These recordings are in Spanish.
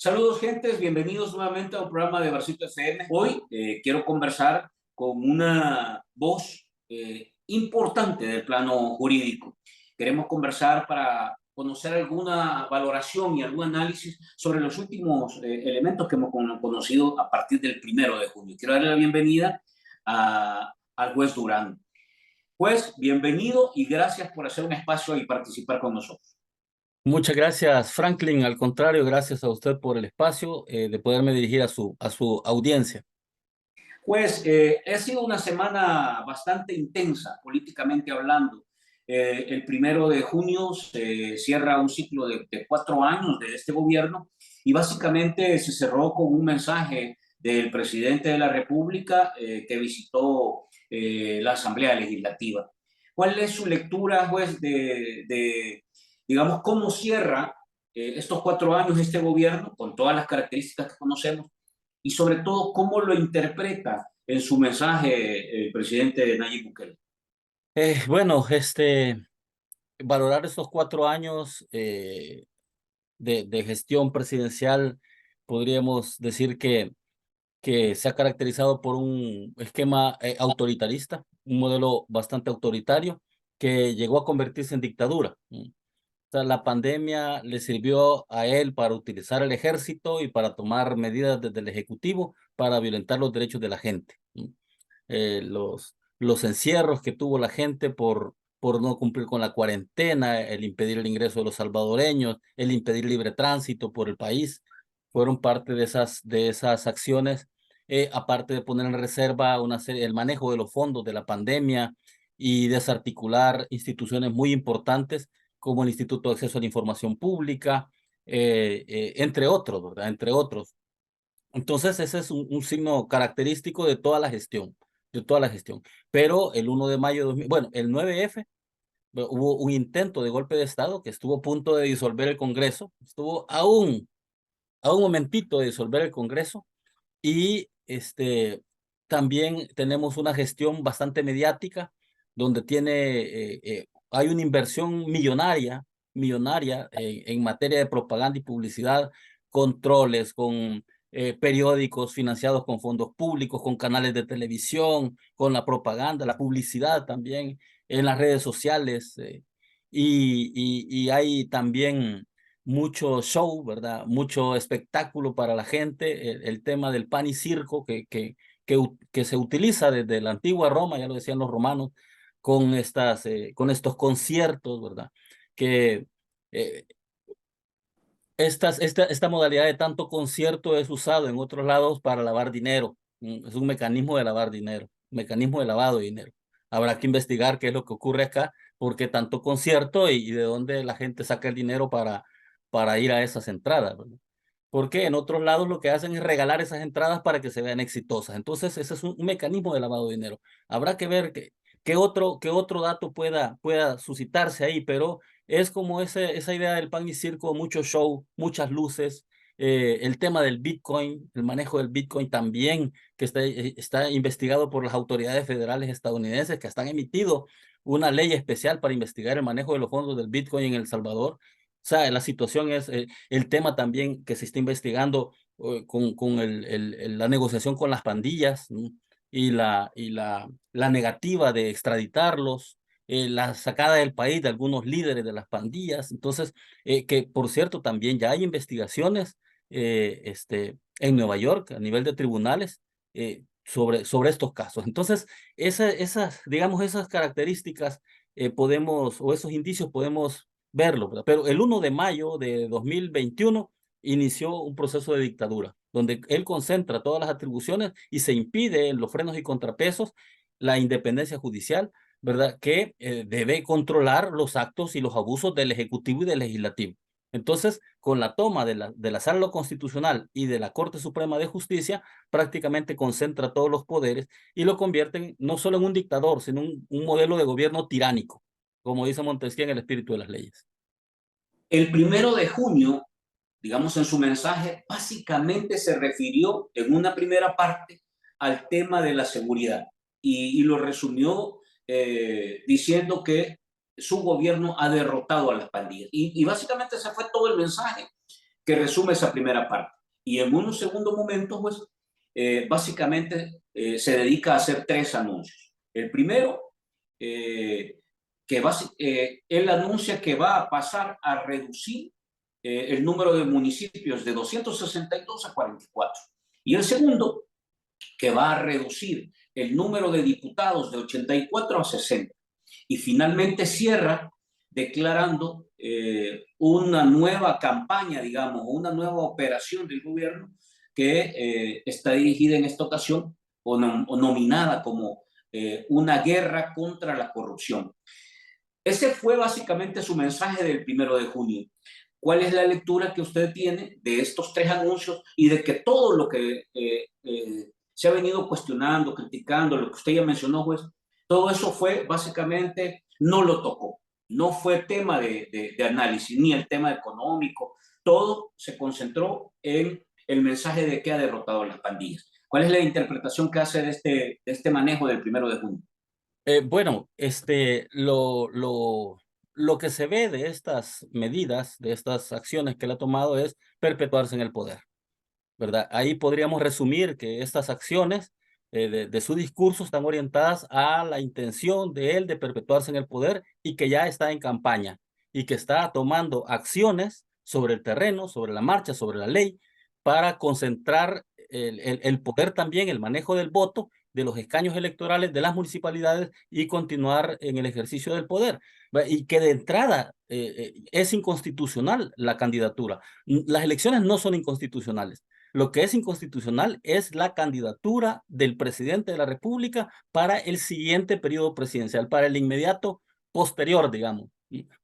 Saludos, gentes, bienvenidos nuevamente a un programa de Barcito FM. Hoy quiero conversar con una voz importante del plano jurídico. Queremos conversar para conocer alguna valoración y algún análisis sobre los últimos elementos que hemos conocido a partir del 1 de junio. Quiero darle la bienvenida al juez Durán. Juez, bienvenido y gracias por hacer un espacio y participar con nosotros. Muchas gracias, Franklin. Al contrario, gracias a usted por el espacio de poderme dirigir a su audiencia. Pues ha sido una semana bastante intensa políticamente hablando. El 1 de junio se cierra un ciclo de 4 años de este gobierno y básicamente se cerró con un mensaje del presidente de la República que visitó la Asamblea Legislativa. ¿Cuál es su lectura, juez, digamos, cómo cierra estos 4 años este gobierno con todas las características que conocemos? Y sobre todo, ¿cómo lo interpreta en su mensaje el presidente Nayib Bukele? Bueno, valorar estos 4 años de gestión presidencial, podríamos decir que se ha caracterizado por un esquema autoritarista, un modelo bastante autoritario que llegó a convertirse en dictadura. O sea, la pandemia le sirvió a él para utilizar el ejército y para tomar medidas desde el Ejecutivo para violentar los derechos de la gente. Los encierros que tuvo la gente por no cumplir con la cuarentena, el impedir el ingreso de los salvadoreños, el impedir libre tránsito por el país, fueron parte de esas acciones, aparte de poner en reserva el manejo de los fondos de la pandemia y desarticular instituciones muy importantes como el Instituto de Acceso a la Información Pública, entre otros, ¿verdad? Entre otros. Entonces, ese es un signo característico de toda la gestión, de toda la gestión. Pero el 1 de mayo de 2000, bueno, el 9F, hubo un intento de golpe de Estado que estuvo a punto de disolver el Congreso, estuvo a un momentito de disolver el Congreso, y también tenemos una gestión bastante mediática, donde hay una inversión millonaria en materia de propaganda y publicidad, controles con periódicos financiados con fondos públicos, con canales de televisión, con la propaganda, la publicidad también en las redes sociales, y hay también mucho show, ¿verdad? Mucho espectáculo para la gente, el tema del pan y circo que se utiliza desde la antigua Roma, ya lo decían los romanos, con estos conciertos, ¿verdad? Que eh, esta modalidad de tanto concierto es usado en otros lados para lavar dinero. Es un mecanismo de lavar dinero, un mecanismo de lavado de dinero. Habrá que investigar qué es lo que ocurre acá, por qué tanto concierto y de dónde la gente saca el dinero para ir a esas entradas, ¿verdad? Porque en otros lados lo que hacen es regalar esas entradas para que se vean exitosas. Entonces, ese es un mecanismo de lavado de dinero. Habrá que ver qué otro dato pueda suscitarse ahí, pero es como esa idea del pan y circo, mucho show, muchas luces, el tema del Bitcoin, el manejo del Bitcoin también, que está investigado por las autoridades federales estadounidenses, que han emitido una ley especial para investigar el manejo de los fondos del Bitcoin en El Salvador. O sea, la situación es el tema también que se está investigando con la negociación con las pandillas, ¿no? La negativa de extraditarlos, la sacada del país de algunos líderes de las pandillas. Entonces, que por cierto, también ya hay investigaciones en Nueva York a nivel de tribunales sobre estos casos. Entonces, digamos, esas características o esos indicios podemos verlo, ¿verdad? Pero el 1 de mayo de 2021 inició un proceso de dictadura, donde él concentra todas las atribuciones y se impide en los frenos y contrapesos la independencia judicial, ¿verdad? Que debe controlar los actos y los abusos del Ejecutivo y del Legislativo. Entonces, con la toma de la Sala Constitucional y de la Corte Suprema de Justicia, prácticamente concentra todos los poderes y lo convierte no solo en un dictador, sino un modelo de gobierno tiránico, como dice Montesquieu en El espíritu de las leyes. El 1 de junio, digamos, en su mensaje, básicamente se refirió en una primera parte al tema de la seguridad y lo resumió diciendo que su gobierno ha derrotado a las pandillas. Y básicamente ese fue todo el mensaje que resume esa primera parte. y en un segundo momento, pues, básicamente se dedica a hacer tres anuncios. El primero, él anuncia que va a pasar a reducir el número de municipios de 262 a 44. Y el segundo, que va a reducir el número de diputados de 84 a 60. Y finalmente cierra declarando una nueva campaña, digamos, una nueva operación del gobierno que está dirigida en esta ocasión o nominada como una guerra contra la corrupción. Ese fue básicamente su mensaje del 1 de junio. ¿Cuál es la lectura que usted tiene de estos tres anuncios y de que todo lo que se ha venido cuestionando, criticando, lo que usted ya mencionó, pues, todo eso fue básicamente, no lo tocó, no fue tema de análisis, ni el tema económico, todo se concentró en el mensaje de que ha derrotado a las pandillas? ¿Cuál es la interpretación que hace de este manejo del 1 de junio? Bueno, lo que se ve de estas medidas, de estas acciones que él ha tomado es perpetuarse en el poder, ¿verdad? Ahí podríamos resumir que estas acciones de su discurso están orientadas a la intención de él de perpetuarse en el poder y que ya está en campaña y que está tomando acciones sobre el terreno, sobre la marcha, sobre la ley, para concentrar el poder también, el manejo del voto, de los escaños electorales de las municipalidades y continuar en el ejercicio del poder. Y que de entrada es inconstitucional la candidatura. Las elecciones no son inconstitucionales. Lo que es inconstitucional es la candidatura del presidente de la República para el siguiente periodo presidencial, para el inmediato posterior, digamos.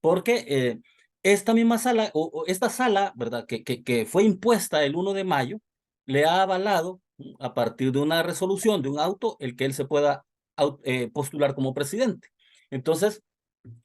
Porque esta misma sala, o esta sala, ¿verdad?, que fue impuesta el 1 de mayo, le ha avalado a partir de una resolución, de un auto, el que él se pueda postular como presidente. Entonces,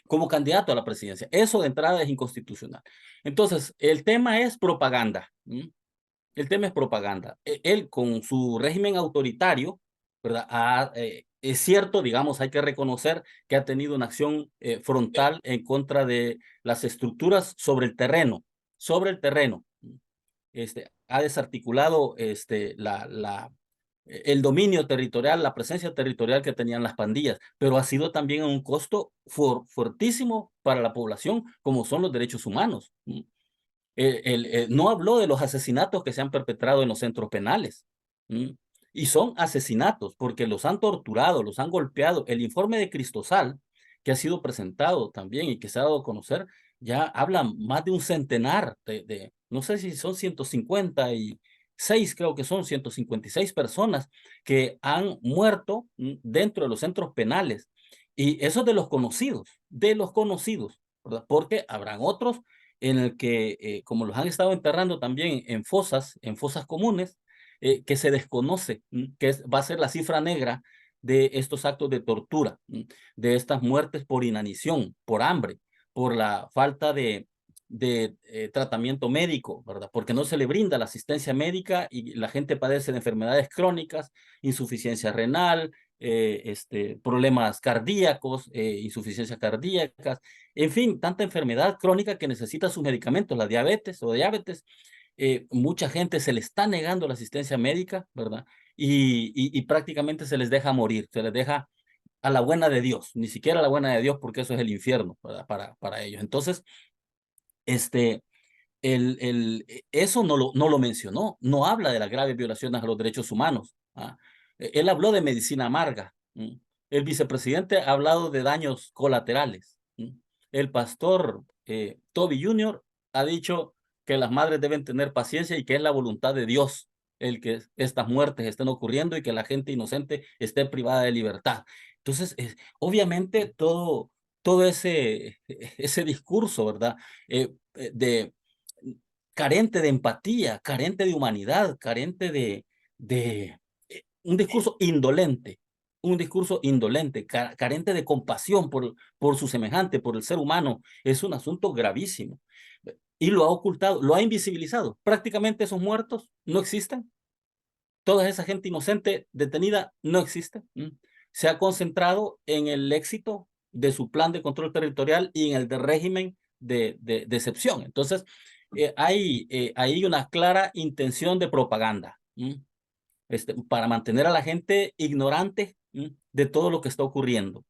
como candidato a la presidencia. Eso de entrada es inconstitucional. Entonces, el tema es propaganda. El tema es propaganda. Él con su régimen autoritario, ¿verdad? Es cierto, digamos, hay que reconocer que ha tenido una acción frontal en contra de las estructuras sobre el terreno. Ha desarticulado el dominio territorial, la presencia territorial que tenían las pandillas, pero ha sido también un costo fuertísimo para la población, como son los derechos humanos. No habló de los asesinatos que se han perpetrado en los centros penales. Y son asesinatos porque los han torturado, los han golpeado. El informe de Cristosal, que ha sido presentado también y que se ha dado a conocer, ya habla más de un centenar no sé si son 156, creo que son 156 personas que han muerto dentro de los centros penales. Y eso de los conocidos, ¿verdad? Porque habrán otros en el que, como los han estado enterrando también en fosas comunes, que se desconoce, va a ser la cifra negra de estos actos de tortura, de estas muertes por inanición, por hambre, por la falta de tratamiento médico, ¿verdad? Porque no se le brinda la asistencia médica y la gente padece de enfermedades crónicas, insuficiencia renal, problemas cardíacos, insuficiencias cardíacas, en fin, tanta enfermedad crónica que necesita sus medicamentos, la diabetes o diabetes. Mucha gente se le está negando la asistencia médica, ¿verdad? Y prácticamente se les deja morir, se les deja a la buena de Dios, ni siquiera a la buena de Dios, porque eso es el infierno, ¿verdad? Para ellos. Entonces, este, eso no lo mencionó, no habla de las graves violaciones a los derechos humanos. Él habló de medicina amarga. El vicepresidente ha hablado de daños colaterales. El pastor Toby Jr. ha dicho que las madres deben tener paciencia y que es la voluntad de Dios el que estas muertes estén ocurriendo y que la gente inocente esté privada de libertad. Entonces, obviamente todo ese discurso, ¿verdad? De carente de empatía, carente de humanidad, carente de un discurso indolente, carente de compasión por su semejante, por el ser humano, es un asunto gravísimo. Y lo ha ocultado, lo ha invisibilizado. Prácticamente esos muertos no existen. Toda esa gente inocente detenida no existe. Se ha concentrado en el éxito de su plan de control territorial y en el de régimen de excepción. Entonces, hay una clara intención de propaganda, para mantener a la gente ignorante de todo lo que está ocurriendo.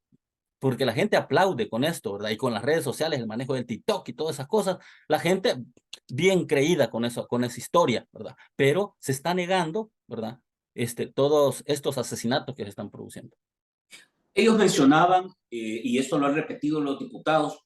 Porque la gente aplaude con esto, ¿verdad? Y con las redes sociales, el manejo del TikTok y todas esas cosas, la gente bien creída con eso, con esa historia, ¿verdad? Pero se está negando, ¿verdad? Todos estos asesinatos que se están produciendo. Ellos mencionaban, y esto lo han repetido los diputados,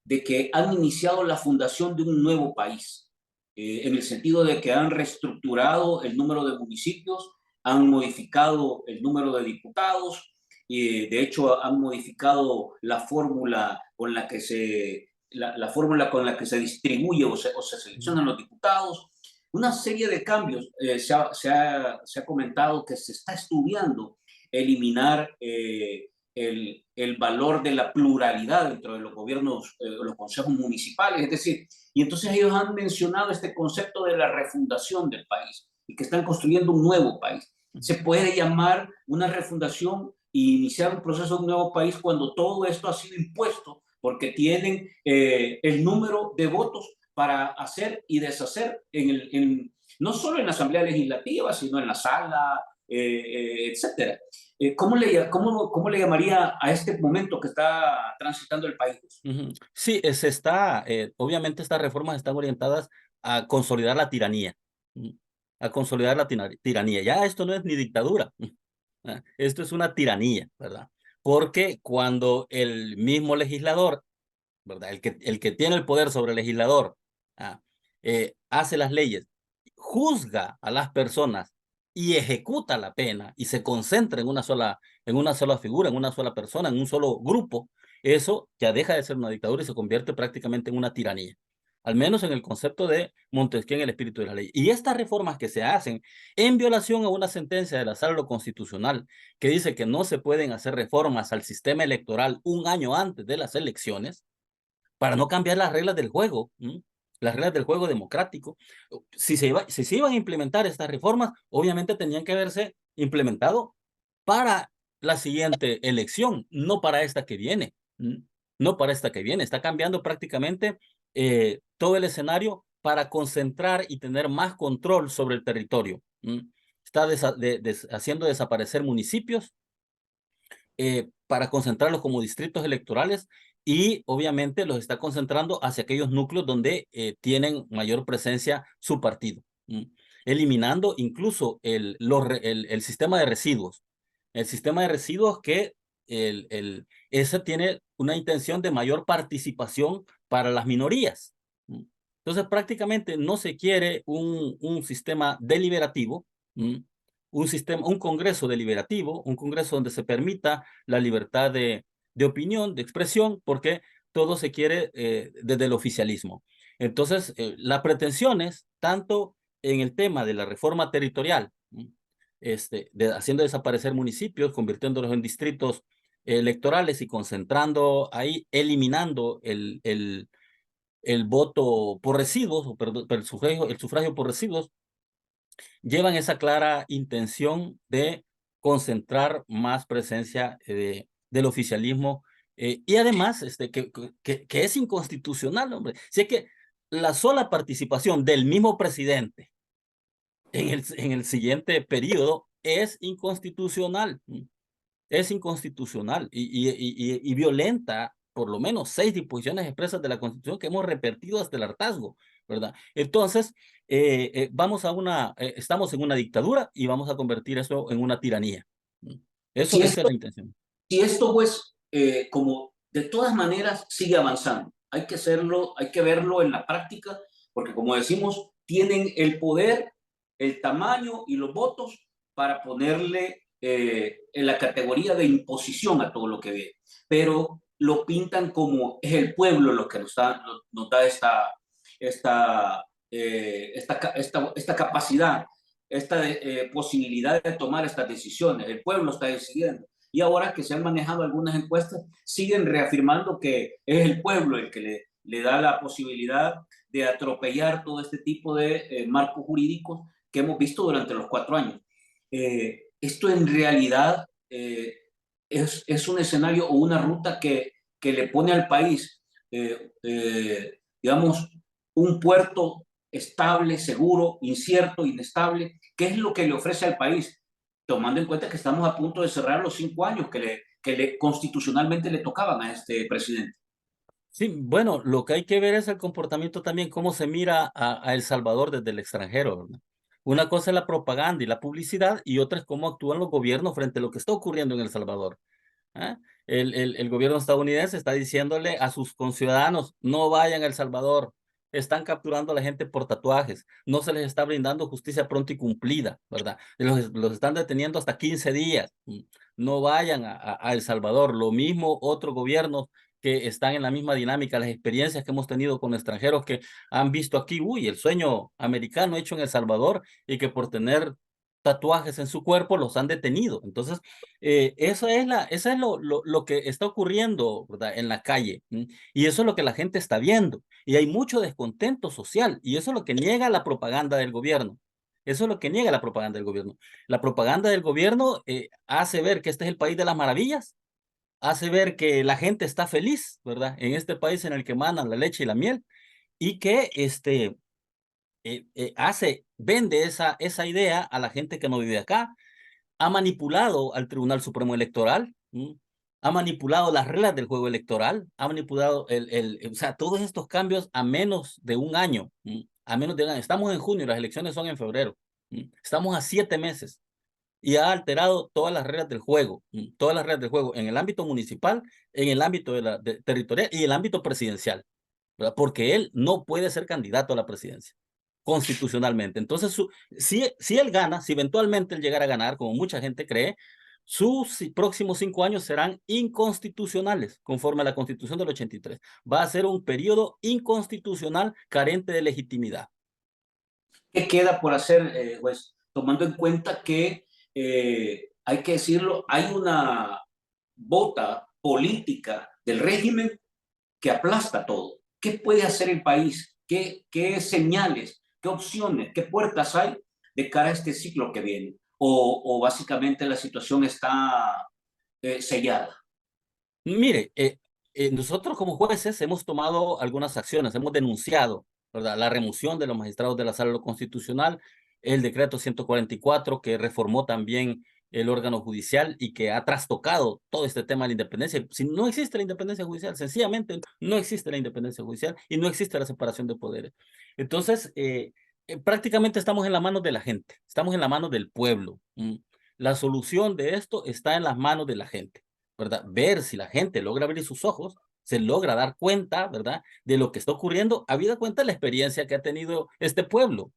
de que han iniciado la fundación de un nuevo país, en el sentido de que han reestructurado el número de municipios, han modificado el número de diputados, de hecho han modificado la fórmula con la que la fórmula con la que se distribuye o se seleccionan los diputados. Una serie de cambios. Se ha comentado que se está estudiando eliminar el valor de la pluralidad dentro de los gobiernos, los consejos municipales, es decir, y entonces ellos han mencionado este concepto de la refundación del país y que están construyendo un nuevo país. Se puede llamar una refundación e iniciar un proceso de un nuevo país cuando todo esto ha sido impuesto porque tienen el número de votos para hacer y deshacer no solo en la Asamblea Legislativa, sino en la sala, etcétera. ¿Cómo le llamaría a este momento que está transitando el país? Sí, obviamente estas reformas están orientadas a consolidar la tiranía, a consolidar la tiranía. Ya esto no es ni dictadura, esto es una tiranía, ¿verdad? Porque cuando el mismo legislador, ¿verdad? El que tiene el poder sobre el legislador, hace las leyes, juzga a las personas y ejecuta la pena y se concentra en una sola figura, en una sola persona, en un solo grupo, eso ya deja de ser una dictadura y se convierte prácticamente en una tiranía. Al menos en el concepto de Montesquieu en el espíritu de la ley. Y estas reformas que se hacen en violación a una sentencia de la Sala Constitucional que dice que no se pueden hacer reformas al sistema electoral un año antes de las elecciones, para no cambiar las reglas del juego, las reglas del juego democrático. Si se iban a implementar estas reformas, obviamente tenían que haberse implementado para la siguiente elección, no para esta que viene. No para esta que viene. Está cambiando prácticamente todo el escenario para concentrar y tener más control sobre el territorio. Está haciendo desaparecer municipios para concentrarlos como distritos electorales y obviamente los está concentrando hacia aquellos núcleos donde tienen mayor presencia su partido, eliminando incluso el sistema de residuos. El sistema de residuos que ese tiene una intención de mayor participación para las minorías. Entonces prácticamente no se quiere un sistema deliberativo, un congreso deliberativo, un congreso donde se permita la libertad de opinión, de expresión, porque todo se quiere desde el oficialismo. Entonces, las pretensiones, tanto en el tema de la reforma territorial, haciendo desaparecer municipios, convirtiéndolos en distritos electorales y concentrando ahí, eliminando el voto por residuos, o perdón, el sufragio por residuos, llevan esa clara intención de concentrar más presencia del oficialismo y además que es inconstitucional, hombre. Si es que la sola participación del mismo presidente en el siguiente periodo es inconstitucional. Es inconstitucional y violenta por lo menos 6 disposiciones expresas de la Constitución que hemos repetido hasta el hartazgo, ¿verdad? Entonces, estamos en una dictadura y vamos a convertir eso en una tiranía. Esa es la intención. Si esto, pues, como de todas maneras sigue avanzando, hay que verlo en la práctica, porque como decimos, tienen el poder, el tamaño y los votos para ponerle en la categoría de imposición a todo lo que ve, pero lo pintan como es el pueblo lo que nos da esta capacidad, esta posibilidad de tomar estas decisiones. El pueblo está decidiendo. Y ahora que se han manejado algunas encuestas, siguen reafirmando que es el pueblo el que le da la posibilidad de atropellar todo este tipo de marcos jurídicos que hemos visto durante los 4 años. Esto en realidad es un escenario o una ruta que le pone al país, digamos, un puerto estable, seguro, incierto, inestable. ¿Qué es lo que le ofrece al país? Tomando en cuenta que estamos a punto de cerrar los 5 años que constitucionalmente le tocaban a este presidente. Sí, bueno, lo que hay que ver es el comportamiento también, cómo se mira a El Salvador desde el extranjero, ¿verdad? Una cosa es la propaganda y la publicidad y otra es cómo actúan los gobiernos frente a lo que está ocurriendo en El Salvador. ¿Ah? El gobierno estadounidense está diciéndole a sus conciudadanos, no vayan a El Salvador, están capturando a la gente por tatuajes, no se les está brindando justicia pronta y cumplida, ¿verdad? Los están deteniendo hasta 15 días, no vayan a El Salvador. Lo mismo otros gobiernos que están en la misma dinámica, las experiencias que hemos tenido con extranjeros que han visto aquí, uy, el sueño americano hecho en El Salvador y que por tener tatuajes en su cuerpo los han detenido. Entonces, eso es lo que está ocurriendo, ¿verdad? En la calle. Y eso es lo que la gente está viendo. Y hay mucho descontento social. Y eso es lo que niega la propaganda del gobierno. Eso es lo que niega la propaganda del gobierno. La propaganda del gobierno hace ver que este es el país de las maravillas, hace ver que la gente está feliz, ¿verdad? En este país en el que manan la leche y la miel, y que vende esa idea a la gente que no vive acá. Ha manipulado al Tribunal Supremo Electoral, ha manipulado las reglas del juego electoral, ha manipulado o sea, todos estos cambios a menos de un año, a menos de un año. Estamos en junio, las elecciones son en febrero, estamos a 7 meses y ha alterado todas las reglas del juego, todas las reglas del juego en el ámbito municipal, en el ámbito territorial y el ámbito presidencial, ¿verdad? Porque él no puede ser candidato a la presidencia constitucionalmente. Entonces, si él gana, si eventualmente él llegara a ganar, como mucha gente cree, sus próximos 5 años serán inconstitucionales, conforme a la Constitución del 83. Va a ser un periodo inconstitucional carente de legitimidad. ¿Qué queda por hacer, pues, tomando en cuenta que, hay que decirlo, hay una bota política del régimen que aplasta todo? ¿Qué puede hacer el país? ¿Qué señales, qué opciones, qué puertas hay de cara a este ciclo que viene? ¿O básicamente la situación está sellada? Mire, nosotros como jueces hemos tomado algunas acciones, hemos denunciado, ¿verdad? La remoción de los magistrados de la Sala de lo Constitucional, el decreto 144 que reformó también el órgano judicial y que ha trastocado todo este tema de la independencia. Si no existe la independencia judicial, sencillamente no existe la independencia judicial y no existe la separación de poderes. Entonces, prácticamente estamos en la mano de la gente, estamos en la mano del pueblo. La solución de esto está en las manos de la gente, ¿verdad? Ver si la gente logra abrir sus ojos, se logra dar cuenta, ¿verdad? De lo que está ocurriendo, habida cuenta de la experiencia que ha tenido este pueblo.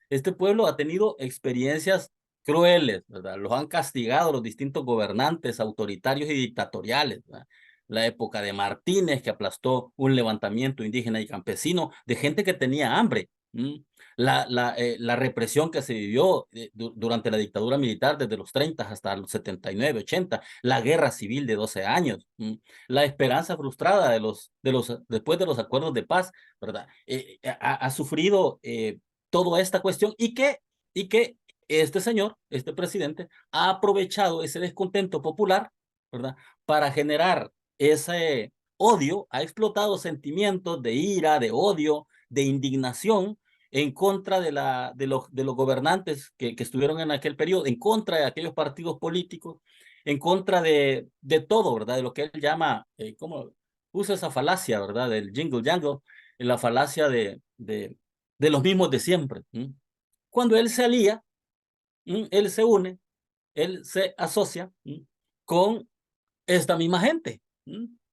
Este pueblo ha tenido experiencias crueles, ¿verdad? Los han castigado los distintos gobernantes autoritarios y dictatoriales, ¿verdad? La época de Martínez, que aplastó un levantamiento indígena y campesino de gente que tenía hambre. La represión que se vivió durante la dictadura militar desde los 30 hasta los 79, 80, la guerra civil de 12 años, la esperanza frustrada después de los acuerdos de paz, ¿verdad? Ha sufrido toda esta cuestión y que este señor, este presidente, ha aprovechado ese descontento popular, ¿verdad? Para generar ese odio, ha explotado sentimientos de ira, de odio, de indignación en contra de los gobernantes que estuvieron en aquel periodo, en contra de aquellos partidos políticos, en contra de todo, ¿verdad? De lo que él llama, ¿cómo usa esa falacia, ¿verdad? Del jingle jangle, la falacia de los mismos de siempre. Cuando él se alía, él se une, él se asocia con esta misma gente,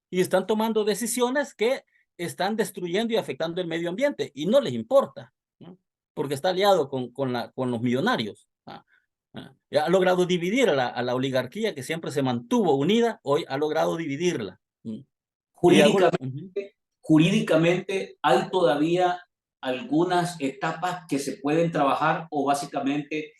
y están tomando decisiones que están destruyendo y afectando el medio ambiente y no les importa, ¿no? Porque está aliado con los millonarios. Ha logrado dividir a la oligarquía que siempre se mantuvo unida, hoy ha logrado dividirla. Y hago la... Jurídicamente, ¿hay todavía algunas etapas que se pueden trabajar o básicamente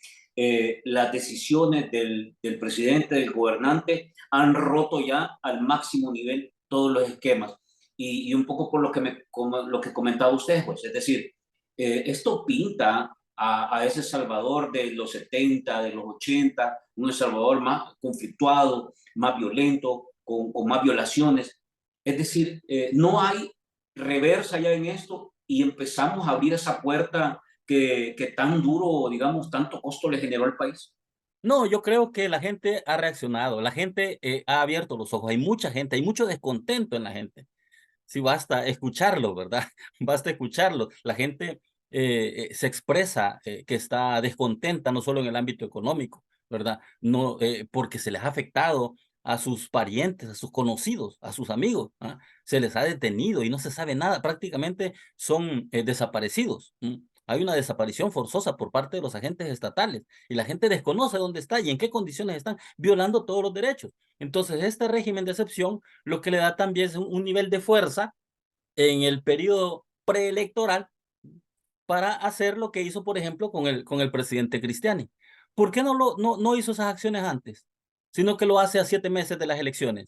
las decisiones del presidente, del gobernante, han roto ya al máximo nivel todos los esquemas? Y un poco por como lo que comentaba usted, pues, es decir, esto pinta a ese Salvador de los 70, de los 80, un Salvador más conflictuado, más violento, con más violaciones. Es decir, no hay reversa ya en esto, y empezamos a abrir esa puerta que tan duro, digamos, tanto costo le generó al país? No, yo creo que la gente ha reaccionado, la gente ha abierto los ojos, hay mucha gente, hay mucho descontento en la gente. Sí, basta escucharlo, ¿verdad? Basta escucharlo. La gente se expresa que está descontenta, no solo en el ámbito económico, ¿verdad? No, porque se les ha afectado a sus parientes, a sus conocidos, a sus amigos, ¿ah? Se les ha detenido y no se sabe nada, prácticamente son desaparecidos. Hay una desaparición forzosa por parte de los agentes estatales y la gente desconoce dónde está y en qué condiciones están, violando todos los derechos. Entonces, este régimen de excepción lo que le da también es un nivel de fuerza en el periodo preelectoral para hacer lo que hizo, por ejemplo, con el presidente Cristiani. ¿Por qué no hizo esas acciones antes? Sino que lo hace a 7 meses de las elecciones.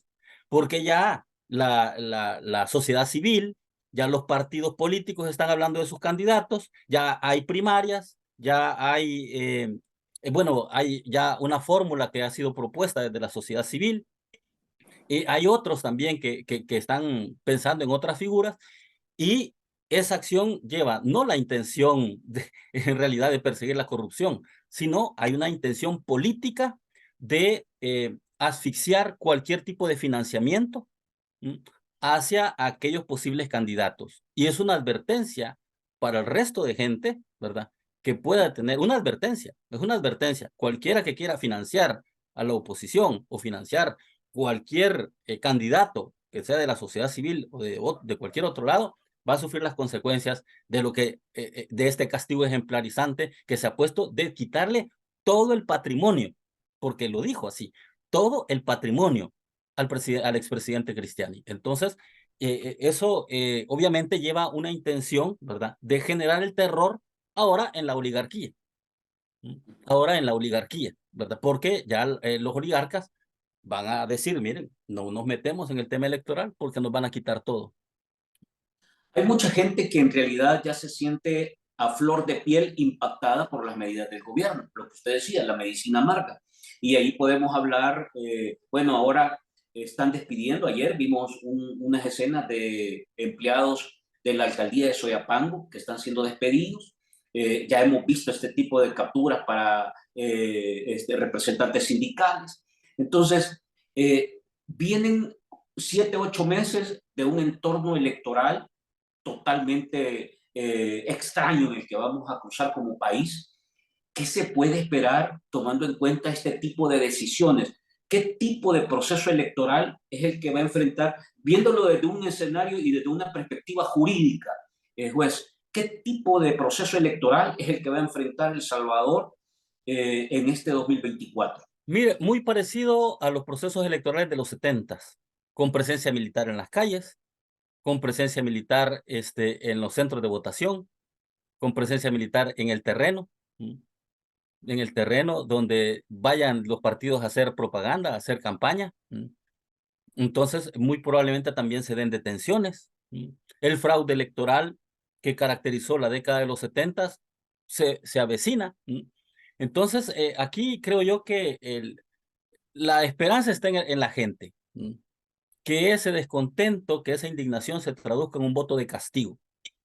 Porque ya la sociedad civil, ya los partidos políticos están hablando de sus candidatos, ya hay primarias, ya hay, bueno, hay ya una fórmula que ha sido propuesta desde la sociedad civil, y hay otros también que están pensando en otras figuras y esa acción lleva no la intención de, en realidad de perseguir la corrupción, sino hay una intención política de asfixiar cualquier tipo de financiamiento ¿m? Hacia aquellos posibles candidatos. Y es una advertencia para el resto de gente, ¿verdad? Que pueda tener una advertencia, es una advertencia. Cualquiera que quiera financiar a la oposición o financiar cualquier candidato que sea de la sociedad civil o de cualquier otro lado, va a sufrir las consecuencias de lo que de este castigo ejemplarizante que se ha puesto de quitarle todo el patrimonio, porque lo dijo así, todo el patrimonio al expresidente Cristiani. Entonces, eso obviamente lleva una intención, ¿verdad?, de generar el terror ahora en la oligarquía. Ahora en la oligarquía, ¿verdad? Porque ya los oligarcas van a decir, miren, no nos metemos en el tema electoral porque nos van a quitar todo. Hay mucha gente que en realidad ya se siente a flor de piel impactada por las medidas del gobierno, lo que usted decía, la medicina amarga. Y ahí podemos hablar, bueno, ahora están despidiendo, ayer vimos unas escenas de empleados de la alcaldía de Soyapango que están siendo despedidos. Ya hemos visto este tipo de capturas para representantes sindicales. Entonces, vienen 7, 8 meses de un entorno electoral totalmente extraño en el que vamos a cruzar como país. ¿Qué se puede esperar tomando en cuenta este tipo de decisiones? ¿Qué tipo de proceso electoral es el que va a enfrentar, viéndolo desde un escenario y desde una perspectiva jurídica, juez? ¿Qué tipo de proceso electoral es el que va a enfrentar El Salvador en este 2024? Mire, muy parecido a los procesos electorales de los 70s, con presencia militar en las calles, con presencia militar en los centros de votación, con presencia militar en el terreno donde vayan los partidos a hacer propaganda, a hacer campaña. Entonces, muy probablemente también se den detenciones. El fraude electoral que caracterizó la década de los 70 se avecina. Entonces, aquí creo yo que la esperanza está en la gente. Que ese descontento, que esa indignación se traduzca en un voto de castigo.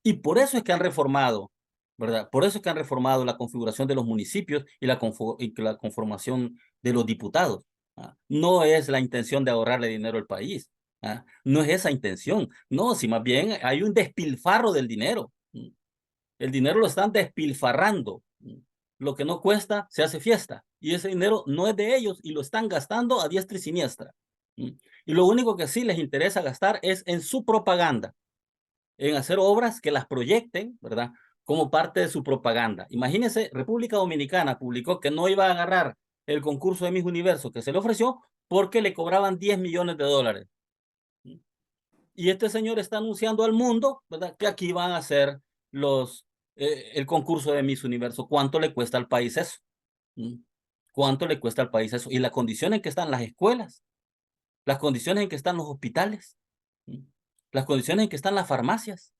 Y por eso es que han reformado, ¿verdad? Por eso es que han reformado la configuración de los municipios y la conformación de los diputados. No es la intención de ahorrarle dinero al país. No es esa intención. No, si más bien hay un despilfarro del dinero. El dinero lo están despilfarrando. Lo que no cuesta, se hace fiesta. Y ese dinero no es de ellos y lo están gastando a diestra y siniestra. Y lo único que sí les interesa gastar es en su propaganda, en hacer obras que las proyecten, ¿verdad?, como parte de su propaganda. Imagínense, República Dominicana publicó que no iba a agarrar el concurso de Miss Universo que se le ofreció porque le cobraban 10 millones de dólares. Y este señor está anunciando al mundo, ¿verdad?, que aquí van a hacer el concurso de Miss Universo. ¿Cuánto le cuesta al país eso? ¿Mm? ¿Cuánto le cuesta al país eso? Y la condición en que están las escuelas, las condiciones en que están los hospitales, las condiciones en que están las farmacias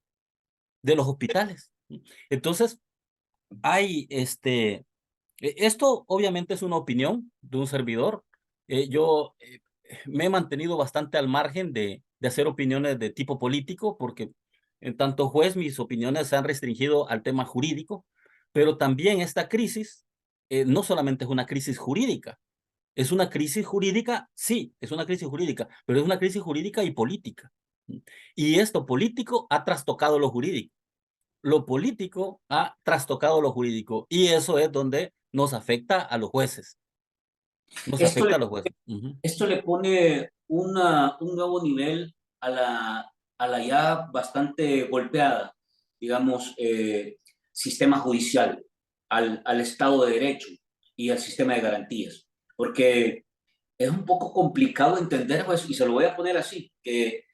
de los hospitales. Entonces, hay esto obviamente es una opinión de un servidor. Yo me he mantenido bastante al margen de hacer opiniones de tipo político porque En tanto juez, mis opiniones se han restringido al tema jurídico, pero también esta crisis no solamente es una crisis jurídica, es una crisis jurídica, sí, es una crisis jurídica, pero es una crisis jurídica y política. Y esto político ha trastocado lo jurídico. Lo político ha trastocado lo jurídico. Y eso es donde nos afecta a los jueces. Nos Esto afecta le, a los jueces. Uh-huh. esto le pone un nuevo nivel a la ya bastante golpeada, digamos, sistema judicial, al Estado de Derecho y al sistema de garantías. Porque es un poco complicado entender, pues, y se lo voy a poner así, que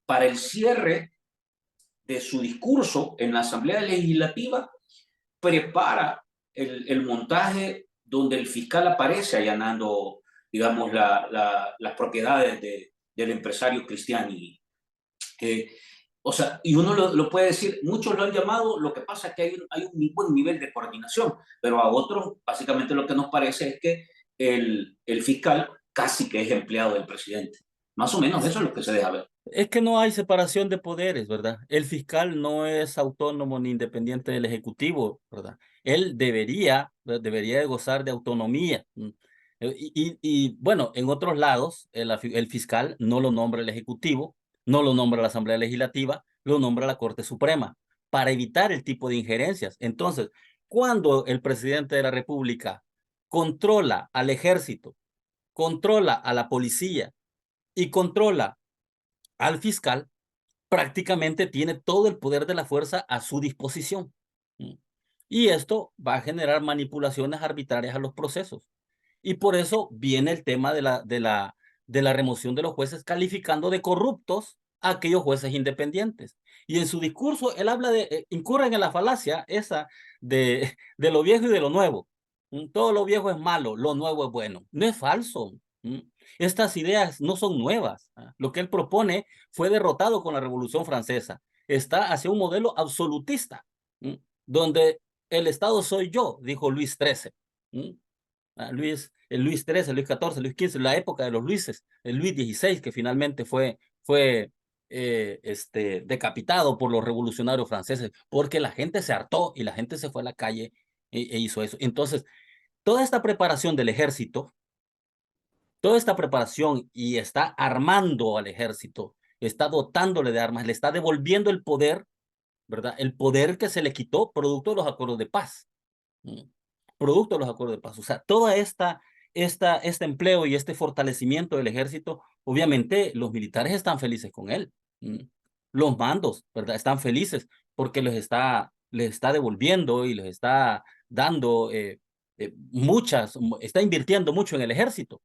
para el cierre de su discurso en la Asamblea Legislativa, prepara el montaje donde el fiscal aparece allanando, digamos, las propiedades del empresario Cristiani. Eh, o sea, y uno lo puede decir, muchos lo han llamado, lo que pasa es que hay un buen nivel de coordinación, pero a otros, básicamente lo que nos parece es que el fiscal casi que es empleado del presidente. Más o menos eso es lo que se deja ver. Es que no hay separación de poderes, ¿verdad? El fiscal no es autónomo ni independiente del ejecutivo, ¿verdad? Él debería de gozar de autonomía. Bueno, en otros lados, el fiscal no lo nombra el ejecutivo, no lo nombra la Asamblea Legislativa, lo nombra la Corte Suprema para evitar el tipo de injerencias. Entonces, cuando el presidente de la República controla al ejército, controla a la policía y controla al fiscal, prácticamente tiene todo el poder de la fuerza a su disposición. Y esto va a generar manipulaciones arbitrarias a los procesos. Y por eso viene el tema de la remoción de los jueces, calificando de corruptos a aquellos jueces independientes. Y en su discurso, él habla incurren en la falacia esa de lo viejo y de lo nuevo. Todo lo viejo es malo, lo nuevo es bueno. No es falso. Estas ideas no son nuevas. Lo que él propone fue derrotado con la Revolución Francesa. Está hacia un modelo absolutista, donde el Estado soy yo, dijo Luis XIII. El Luis XIII, Luis XIV, Luis XV, la época de los Luises, el Luis XVI, que finalmente fue decapitado por los revolucionarios franceses, porque la gente se hartó y la gente se fue a la calle e hizo eso. Entonces, toda esta preparación del ejército, toda esta preparación y está armando al ejército, está dotándole de armas, le está devolviendo el poder, ¿verdad? El poder que se le quitó producto de los acuerdos de paz. Producto de los acuerdos de paz. O sea, toda este empleo y este fortalecimiento del ejército, obviamente los militares están felices con él. Los mandos, ¿verdad? Están felices porque les está devolviendo y les está dando está invirtiendo mucho en el ejército.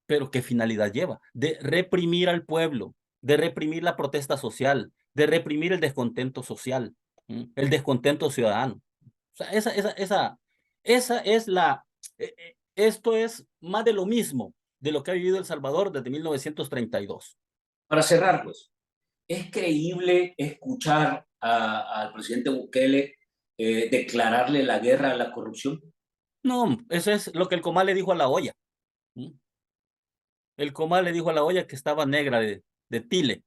Pero ¿qué finalidad lleva? De reprimir al pueblo, de reprimir la protesta social, de reprimir el descontento social, el descontento ciudadano. O sea, esa es esto es más de lo mismo de lo que ha vivido El Salvador desde 1932. Para cerrar, pues, ¿es creíble escuchar al presidente Bukele declararle la guerra a la corrupción? No, eso es lo que el Comal le dijo a la olla. El Comal le dijo a la olla que estaba negra de tile.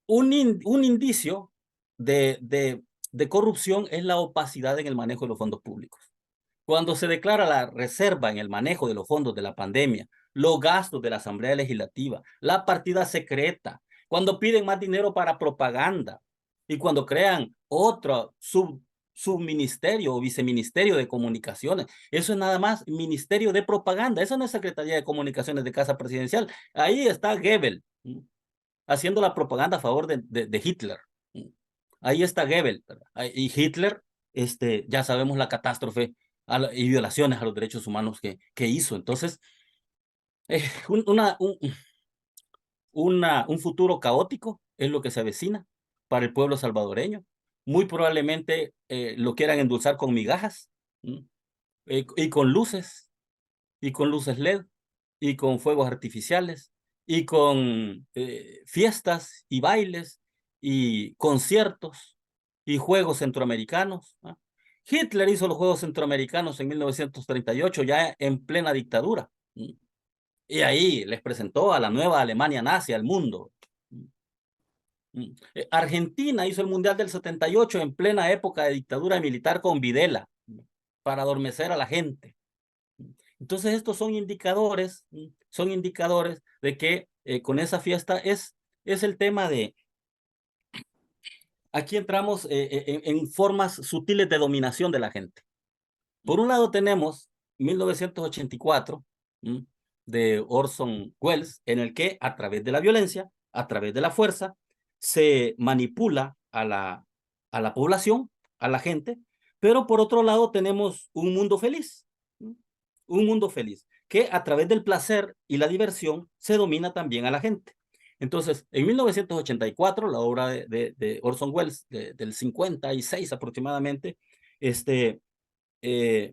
Un indicio de corrupción es la opacidad en el manejo de los fondos públicos. Cuando se declara la reserva en el manejo de los fondos de la pandemia, los gastos de la Asamblea Legislativa, la partida secreta, cuando piden más dinero para propaganda y cuando crean otro subministerio o viceministerio de comunicaciones, eso es nada más ministerio de propaganda, eso no es Secretaría de Comunicaciones de Casa Presidencial. Ahí está Goebbels haciendo la propaganda a favor de Hitler. Ahí está Goebbels, ¿verdad? Y Hitler, ya sabemos la catástrofe y violaciones a los derechos humanos que hizo. Entonces, un futuro caótico es lo que se avecina para el pueblo salvadoreño. Muy probablemente lo quieran endulzar con migajas y con luces LED y con fuegos artificiales y con fiestas y bailes y conciertos y juegos centroamericanos. Hitler hizo los Juegos Centroamericanos en 1938, ya en plena dictadura. Y ahí les presentó a la nueva Alemania nazi al mundo. Argentina hizo el Mundial del 78 en plena época de dictadura militar con Videla, para adormecer a la gente. Entonces estos son indicadores de que con esa fiesta es el tema de, aquí entramos en formas sutiles de dominación de la gente. Por un lado tenemos 1984 de Orson Welles, en el que a través de la violencia, a través de la fuerza, se manipula a la población, a la gente, pero por otro lado tenemos un mundo feliz, un mundo feliz, que a través del placer y la diversión se domina también a la gente. Entonces, en 1984, la obra de Orson Welles, del 56 aproximadamente, eh,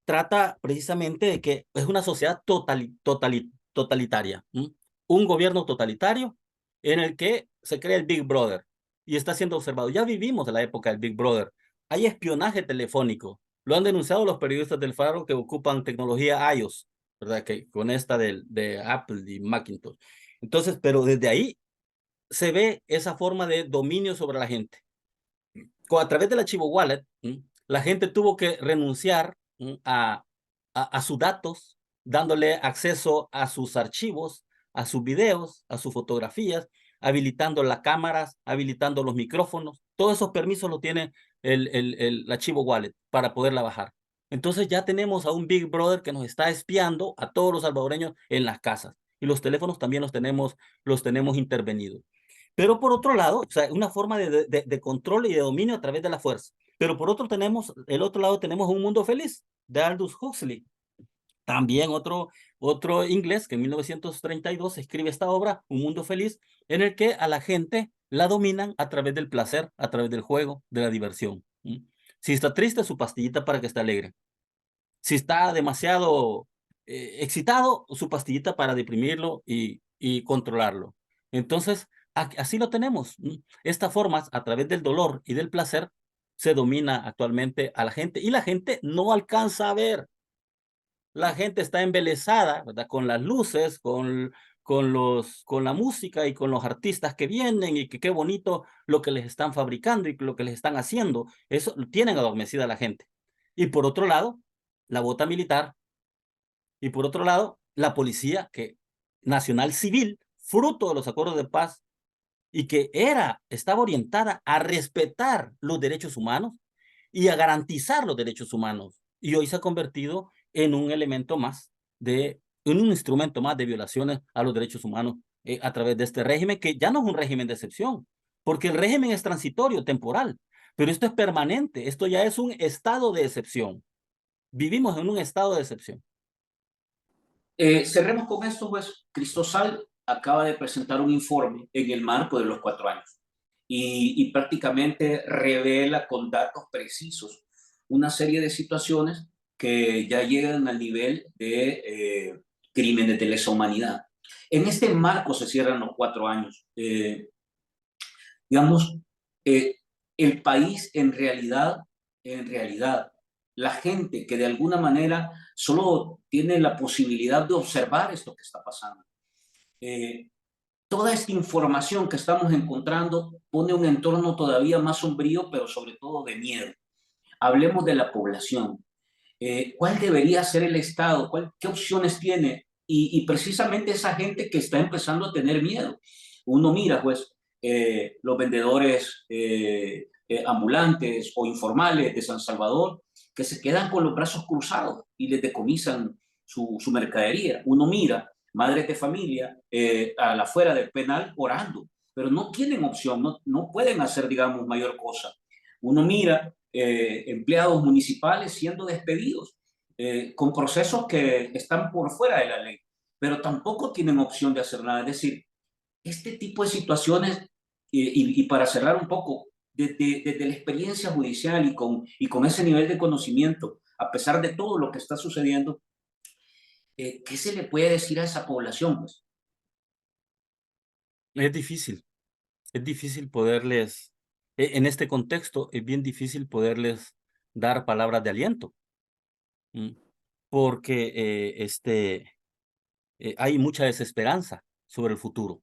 trata precisamente de que es una sociedad totalitaria, un gobierno totalitario en el que se crea el Big Brother y está siendo observado. Ya vivimos de la época del Big Brother. Hay espionaje telefónico. Lo han denunciado los periodistas del Faro que ocupan tecnología iOS, ¿verdad? Que con esta de Apple y Macintosh. Entonces, pero desde ahí se ve esa forma de dominio sobre la gente. A través del archivo wallet, la gente tuvo que renunciar a sus datos, dándole acceso a sus archivos, a sus videos, a sus fotografías, habilitando las cámaras, habilitando los micrófonos. Todos esos permisos los tiene el archivo wallet para poderla bajar. Entonces ya tenemos a un Big Brother que nos está espiando a todos los salvadoreños en las casas. Y los teléfonos también los tenemos intervenidos. Pero por otro lado, o sea, una forma de control y de dominio a través de la fuerza. Pero por el otro lado tenemos Un Mundo Feliz, de Aldous Huxley. También otro inglés que en 1932 escribe esta obra, Un Mundo Feliz, en el que a la gente la dominan a través del placer, a través del juego, de la diversión. Si está triste, su pastillita para que esté alegre. Si está demasiado excitado, su pastillita para deprimirlo y controlarlo. Entonces, así lo tenemos. Esta forma, a través del dolor y del placer, se domina actualmente a la gente y la gente no alcanza a ver. La gente está embelesada, ¿verdad? Con las luces, con la música y con los artistas que vienen y que qué bonito lo que les están fabricando y lo que les están haciendo. Eso tienen adormecida a la gente. Y por otro lado, la bota militar y por otro lado, la policía nacional civil, fruto de los acuerdos de paz y que estaba orientada a respetar los derechos humanos y a garantizar los derechos humanos. Y hoy se ha convertido en un elemento más en un instrumento más de violaciones a los derechos humanos a través de este régimen, que ya no es un régimen de excepción, porque el régimen es transitorio, temporal, pero esto es permanente, esto ya es un estado de excepción. Vivimos en un estado de excepción. Cerremos con esto, pues. Cristosal acaba de presentar un informe en el marco de los 4 años y prácticamente revela con datos precisos una serie de situaciones que ya llegan al nivel de crímenes de lesa humanidad. En este marco se cierran los 4 años. Digamos, eh, el país en realidad, la gente que de alguna manera solo tiene la posibilidad de observar esto que está pasando. Eh, Toda esta información que estamos encontrando pone un entorno todavía más sombrío, pero sobre todo de miedo. Hablemos de la población. ¿Cuál debería ser el Estado? ¿Qué opciones tiene? Y precisamente esa gente que está empezando a tener miedo. Uno mira, pues, los vendedores ambulantes o informales de San Salvador que se quedan con los brazos cruzados y les decomisan su mercadería. Uno mira madres de familia a la afuera del penal orando, pero no tienen opción, no pueden hacer, digamos, mayor cosa. Uno mira empleados municipales siendo despedidos con procesos que están por fuera de la ley, pero tampoco tienen opción de hacer nada. Es decir, este tipo de situaciones, y para cerrar un poco, desde la experiencia judicial y con ese nivel de conocimiento, a pesar de todo lo que está sucediendo, ¿qué se le puede decir a esa población? Pues? Es difícil poderles, en este contexto, es bien difícil poderles dar palabras de aliento, ¿m? Porque hay mucha desesperanza sobre el futuro.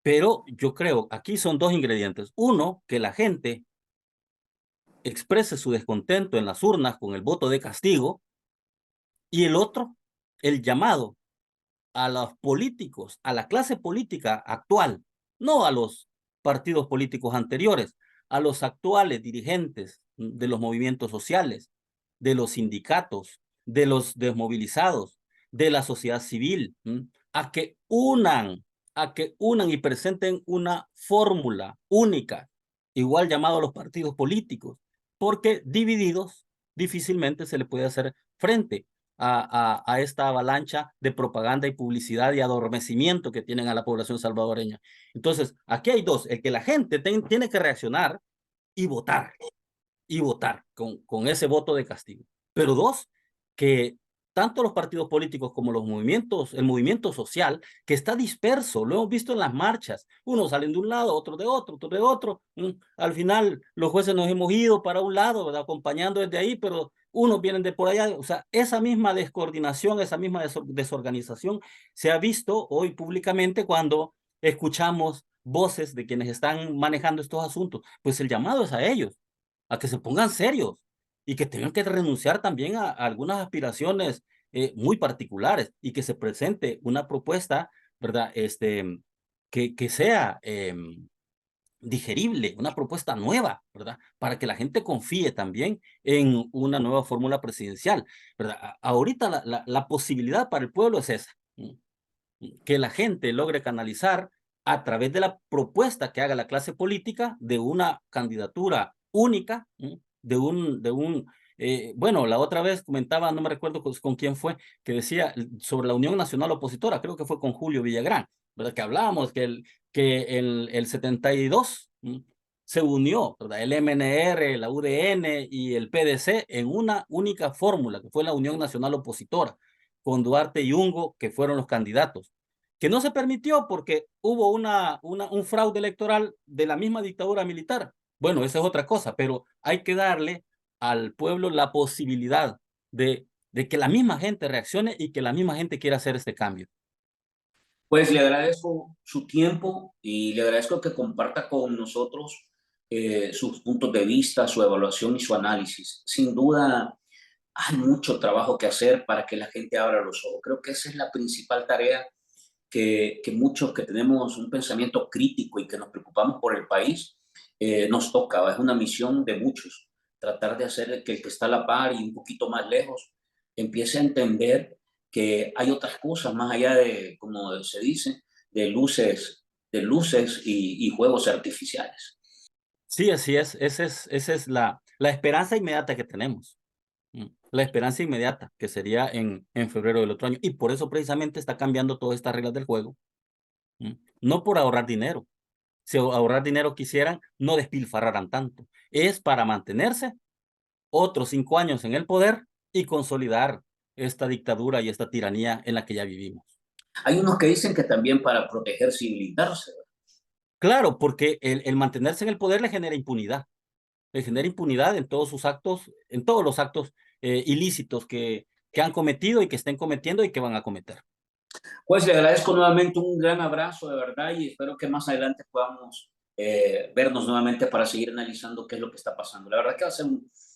Pero yo creo, aquí son dos ingredientes. Uno, que la gente exprese su descontento en las urnas con el voto de castigo, y el otro, el llamado a los políticos, a la clase política actual, no a los partidos políticos anteriores, a los actuales dirigentes de los movimientos sociales, de los sindicatos, de los desmovilizados, de la sociedad civil, a que unan y presenten una fórmula única, igual llamado a los partidos políticos, porque divididos difícilmente se le puede hacer frente a esta avalancha de propaganda y publicidad y adormecimiento que tienen a la población salvadoreña. Entonces, aquí hay dos, el que la gente tiene que reaccionar y votar, con ese voto de castigo. Pero dos, que tanto los partidos políticos como los movimientos, el movimiento social, que está disperso, lo hemos visto en las marchas, unos salen de un lado, otros de otro, otros de otro. Al final, los jueces nos hemos ido para un lado, ¿verdad? Acompañando desde ahí, pero unos vienen de por allá. O sea, esa misma descoordinación, esa misma desorganización se ha visto hoy públicamente cuando escuchamos voces de quienes están manejando estos asuntos. Pues el llamado es a ellos, a que se pongan serios y que tengan que renunciar también a algunas aspiraciones muy particulares y que se presente una propuesta, ¿verdad? Que sea digerible, una propuesta nueva, ¿verdad? Para que la gente confíe también en una nueva fórmula presidencial, ¿verdad? Ahorita la posibilidad para el pueblo es esa, que la gente logre canalizar a través de la propuesta que haga la clase política de una candidatura única, bueno, la otra vez comentaba, no me recuerdo con quién fue, que decía sobre la Unión Nacional Opositora, creo que fue con Julio Villagrán, ¿verdad? Que hablábamos que el 72 se unió, ¿verdad? El MNR, la UDN y el PDC en una única fórmula, que fue la Unión Nacional Opositora, con Duarte y Ungo, que fueron los candidatos, que no se permitió porque hubo un fraude electoral de la misma dictadura militar. Bueno, esa es otra cosa, pero hay que darle al pueblo la posibilidad de que la misma gente reaccione y que la misma gente quiera hacer este cambio. Pues le agradezco su tiempo y le agradezco que comparta con nosotros sus puntos de vista, su evaluación y su análisis. Sin duda, hay mucho trabajo que hacer para que la gente abra los ojos. Creo que esa es la principal tarea que muchos que tenemos un pensamiento crítico y que nos preocupamos por el país, nos toca. Es una misión de muchos, tratar de hacer que el que está a la par y un poquito más lejos empiece a entender que hay otras cosas más allá de, como se dice, de luces y juegos artificiales. Sí, así es. Esa es la esperanza inmediata que tenemos. La esperanza inmediata, que sería en febrero del otro año. Y por eso precisamente está cambiando todas estas reglas del juego. No por ahorrar dinero. Si ahorrar dinero quisieran, no despilfarraran tanto. Es para mantenerse otros 5 años en el poder y consolidar esta dictadura y esta tiranía en la que ya vivimos. Hay unos que dicen que también para protegerse y blindarse. Claro, porque el mantenerse en el poder le genera impunidad en todos sus actos, en todos los actos ilícitos que han cometido y que estén cometiendo y que van a cometer. Pues le agradezco nuevamente un gran abrazo de verdad y espero que más adelante podamos vernos nuevamente para seguir analizando qué es lo que está pasando. La verdad que va a ser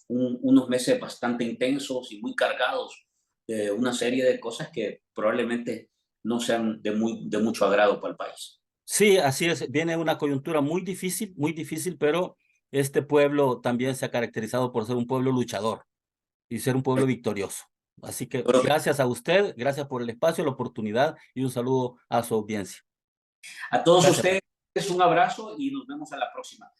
unos meses bastante intensos y muy cargados de una serie de cosas que probablemente no sean de mucho agrado para el país. Sí, así es. Viene una coyuntura muy difícil, pero este pueblo también se ha caracterizado por ser un pueblo luchador y ser un pueblo victorioso. Así que Pero gracias a usted, gracias por el espacio, la oportunidad y un saludo a su audiencia. a todos Gracias. ustedes un abrazo y nos vemos a la próxima.